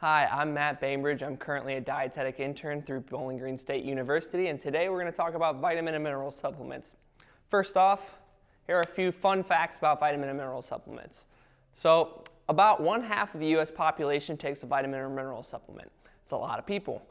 Hi, I'm Matt Bainbridge. I'm currently a dietetic intern through Bowling Green State University, and today we're going to talk about vitamin and mineral supplements. First off, here are a few fun facts about vitamin and mineral supplements. So, about 1/2 of the U.S. population takes a vitamin or mineral supplement. It's a lot of people.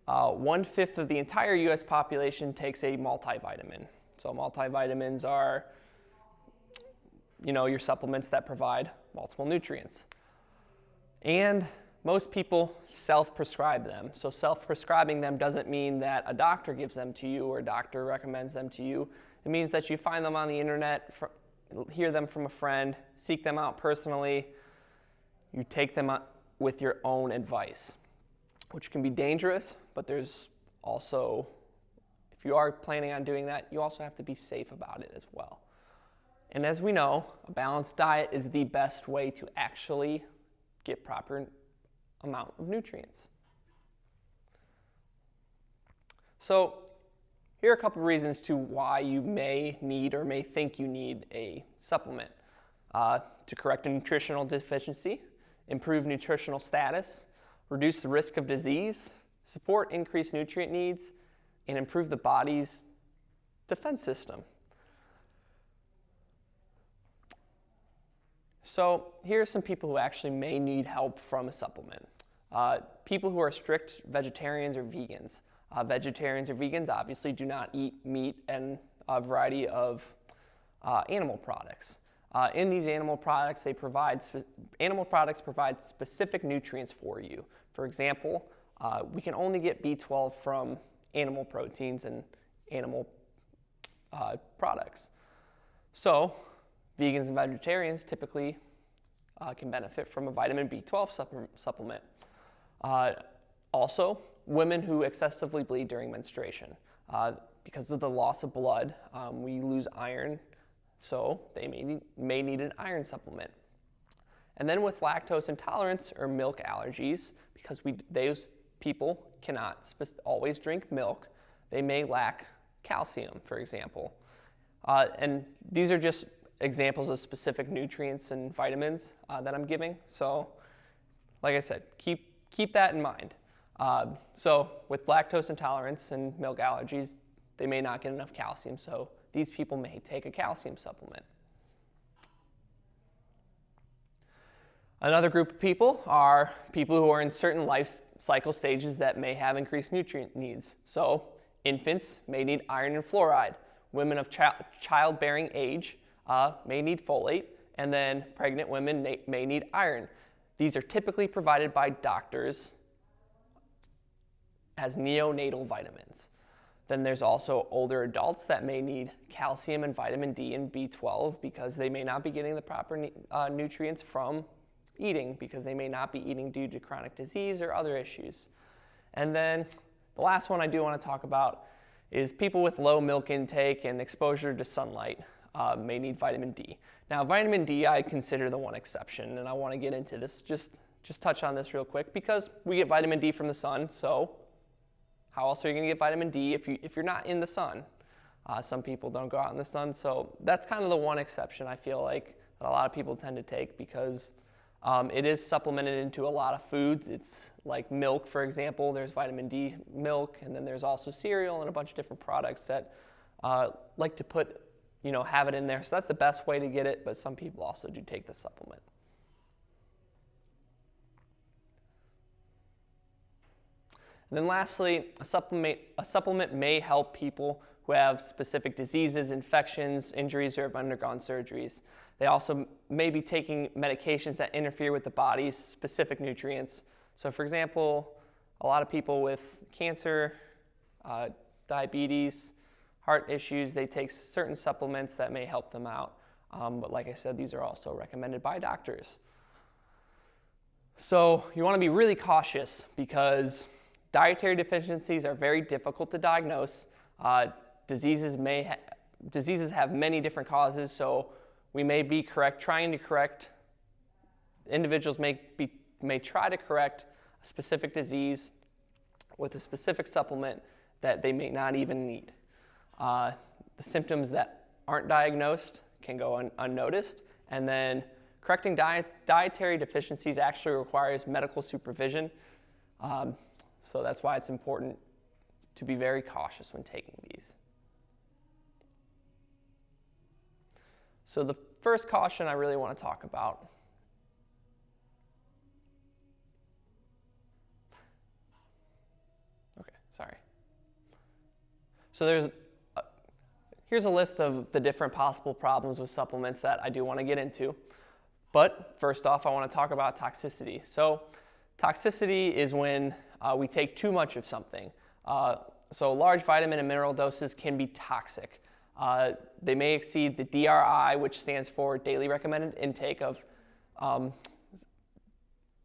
1/5 of the entire U.S. population takes a multivitamin. So multivitamins are, your supplements that provide multiple nutrients. And most people self-prescribe them. So self-prescribing them doesn't mean that a doctor gives them to you or a doctor recommends them to you. It means that you find them on the internet, hear them from a friend, seek them out personally. You take them with your own advice, which can be dangerous, but there's also, if you are planning on doing that, you also have to be safe about it as well. And as we know, a balanced diet is the best way to actually get proper amount of nutrients. So here are a couple of reasons to why you may need or may think you need a supplement. To correct a nutritional deficiency, improve nutritional status, reduce the risk of disease, support increased nutrient needs, and improve the body's defense system. So here are some people who actually may need help from a supplement. People who are strict vegetarians or vegans. Vegetarians or vegans obviously do not eat meat and a variety of animal products. In these animal products, animal products provide specific nutrients for you. For example, we can only get B12 from animal proteins and animal products. So vegans and vegetarians typically can benefit from a vitamin B12 supplement. Also, women who excessively bleed during menstruation. Because of the loss of blood, we lose iron, so they may need an iron supplement. And then with lactose intolerance or milk allergies, because those people cannot always drink milk, they may lack calcium, for example. And these are just examples of specific nutrients and vitamins that I'm giving. So, like I said, keep that in mind. So with lactose intolerance and milk allergies, they may not get enough calcium, so these people may take a calcium supplement. Another group of people are people who are in certain life cycle stages that may have increased nutrient needs. So infants may need iron and fluoride. Women of childbearing age may need folate, and then pregnant women may need iron. These are typically provided by doctors as neonatal vitamins. Then there's also older adults that may need calcium and vitamin D and B12 because they may not be getting the proper nutrients from eating, because they may not be eating due to chronic disease or other issues. And then the last one I do want to talk about is people with low milk intake and exposure to sunlight may need vitamin D. Now, vitamin D I consider the one exception, and I want to get into this, just touch on this real quick, because we get vitamin D from the sun, so how else are you going to get vitamin D if you're not in the sun? Some people don't go out in the sun, so that's kind of the one exception I feel like that a lot of people tend to take, because it is supplemented into a lot of foods. It's like milk, for example. There's vitamin D milk, and then there's also cereal and a bunch of different products that like to put, have it in there. So that's the best way to get it, but some people also do take the supplement. And then lastly, a supplement may help people who have specific diseases, infections, injuries, or have undergone surgeries. They also may be taking medications that interfere with the body's specific nutrients. So for example, a lot of people with cancer, diabetes, heart issues, they take certain supplements that may help them out. But like I said, these are also recommended by doctors. So you want to be really cautious, because dietary deficiencies are very difficult to diagnose. Diseases have many different causes, so we may be trying to correct, individuals may try to correct a specific disease with a specific supplement that they may not even need. The symptoms that aren't diagnosed can go unnoticed, and then Correcting dietary deficiencies actually requires medical supervision, so that's why it's important to be very cautious when taking these. So the first caution I really want to talk about So here's a list of the different possible problems with supplements that I do want to get into. But first off, I want to talk about toxicity. So toxicity is when we take too much of something. So large vitamin and mineral doses can be toxic. They may exceed the DRI, which stands for daily recommended intake of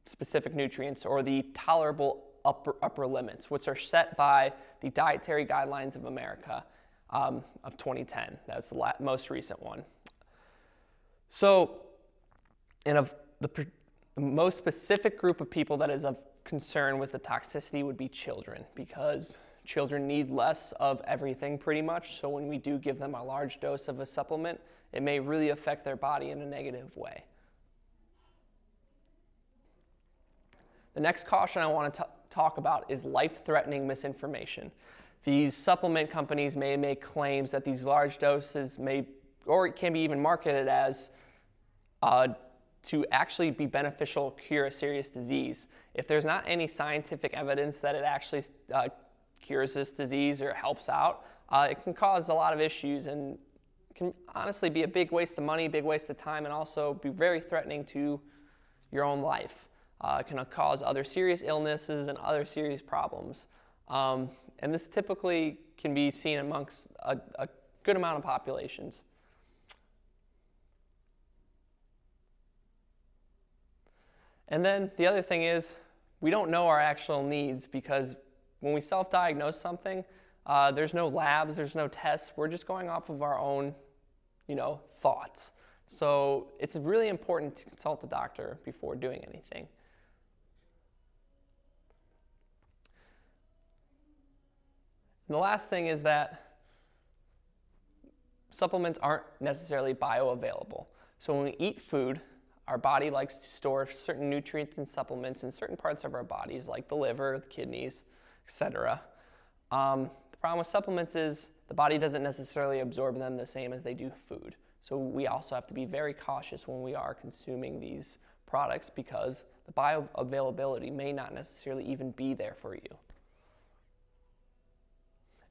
specific nutrients, or the tolerable upper limits, which are set by the Dietary Guidelines of America of 2010. That's the most recent one. So, the most specific group of people that is of concern with the toxicity would be children, because children need less of everything pretty much. So when we do give them a large dose of a supplement, it may really affect their body in a negative way. The next caution I want to talk about is life-threatening misinformation. These supplement companies may make claims that these large doses may, or it can be even marketed as, to actually be beneficial, cure a serious disease. If there's not any scientific evidence that it actually cures this disease or helps out, it can cause a lot of issues and can honestly be a big waste of money, big waste of time, and also be very threatening to your own life. It can cause other serious illnesses and other serious problems. And this typically can be seen amongst a good amount of populations. And then the other thing is, we don't know our actual needs, because when we self-diagnose something, there's no labs, there's no tests. We're just going off of our own, thoughts. So it's really important to consult a doctor before doing anything. And the last thing is that supplements aren't necessarily bioavailable. So when we eat food, our body likes to store certain nutrients and supplements in certain parts of our bodies, like the liver, the kidneys, etc. The problem with supplements is the body doesn't necessarily absorb them the same as they do food. So we also have to be very cautious when we are consuming these products, because the bioavailability may not necessarily even be there for you.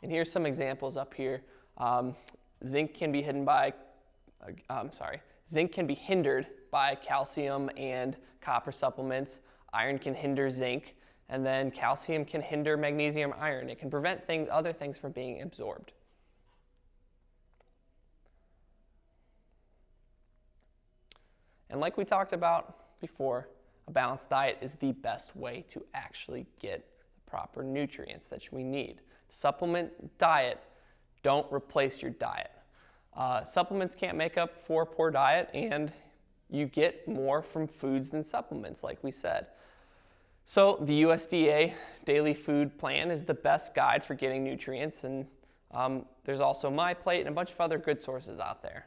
And here's some examples up here. Zinc can be hindered by calcium and copper supplements. Iron can hinder zinc, and then calcium can hinder magnesium iron. It can prevent other things from being absorbed. And like we talked about before, a balanced diet is the best way to actually get the proper nutrients that we need. Supplement diet, don't replace your diet. Supplements can't make up for a poor diet, and you get more from foods than supplements, like we said. So the USDA Daily Food Plan is the best guide for getting nutrients, and there's also MyPlate and a bunch of other good sources out there.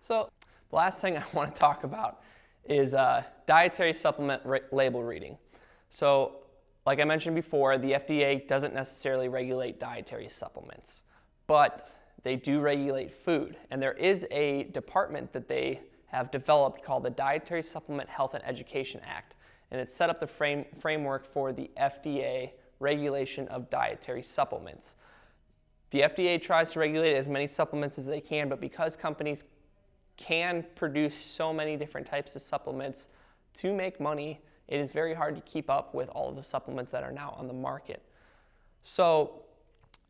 So the last thing I want to talk about is dietary supplement label reading. So like I mentioned before, the FDA doesn't necessarily regulate dietary supplements, but they do regulate food. And there is a department that they have developed called the Dietary Supplement Health and Education Act, and it's set up the framework for the FDA regulation of dietary supplements. The FDA tries to regulate as many supplements as they can, but because companies can produce so many different types of supplements to make money, it is very hard to keep up with all of the supplements that are now on the market. So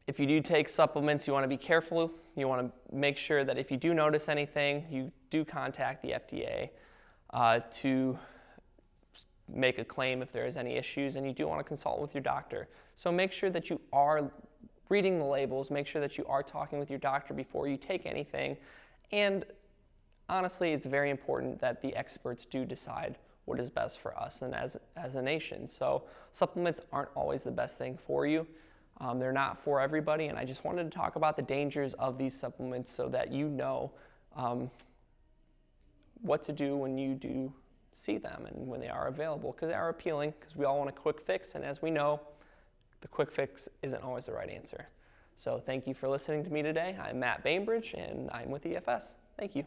if you do take supplements, you want to be careful. You want to make sure that if you do notice anything, you do contact the FDA to make a claim if there is any issues, and you do want to consult with your doctor. So make sure that you are reading the labels, make sure that you are talking with your doctor before you take anything, and honestly, it's very important that the experts do decide what is best for us and as a nation. So supplements aren't always the best thing for you. They're not for everybody, and I just wanted to talk about the dangers of these supplements so that you know what to do when you do see them and when they are available, because they are appealing, because we all want a quick fix, and as we know, the quick fix isn't always the right answer. So thank you for listening to me today. I'm Matt Bainbridge, and I'm with EFS. Thank you.